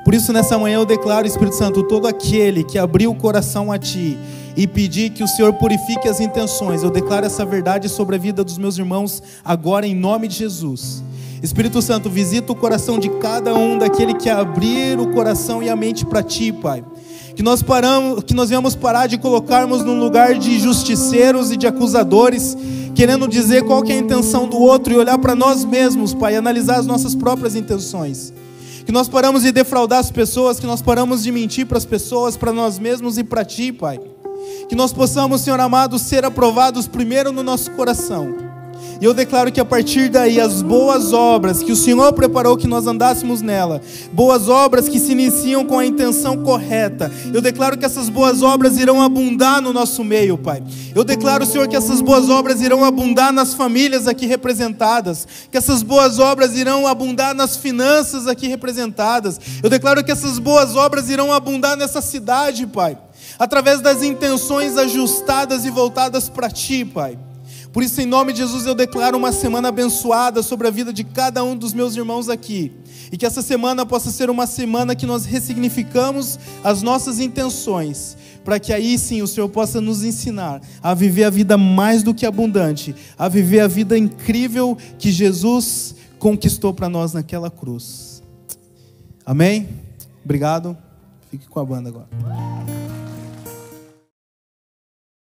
Por isso, nessa manhã eu declaro, Espírito Santo, todo aquele que abriu o coração a Ti e pedir que o Senhor purifique as intenções, eu declaro essa verdade sobre a vida dos meus irmãos agora em nome de Jesus. Espírito Santo, visita o coração de cada um daquele que abrir o coração e a mente para Ti, Pai. Que nós venhamos parar de colocarmos num lugar de justiceiros e de acusadores, querendo dizer qual que é a intenção do outro e olhar para nós mesmos, Pai, e analisar as nossas próprias intenções. Que nós paramos de defraudar as pessoas, que nós paramos de mentir para as pessoas, para nós mesmos e para Ti, Pai. Que nós possamos, Senhor amado, ser aprovados primeiro no nosso coração. E eu declaro que a partir daí as boas obras que o Senhor preparou que nós andássemos nela, boas obras que se iniciam com a intenção correta, eu declaro que essas boas obras irão abundar no nosso meio, Pai. Eu declaro, Senhor, que essas boas obras irão abundar nas famílias aqui representadas, que essas boas obras irão abundar nas finanças aqui representadas. Eu declaro que essas boas obras irão abundar nessa cidade, Pai, através das intenções ajustadas e voltadas para Ti, Pai. Por isso, em nome de Jesus, eu declaro uma semana abençoada sobre a vida de cada um dos meus irmãos aqui. E que essa semana possa ser uma semana que nós ressignificamos as nossas intenções, para que aí sim o Senhor possa nos ensinar a viver a vida mais do que abundante, a viver a vida incrível que Jesus conquistou para nós naquela cruz. Amém? Obrigado. Fique com a banda agora.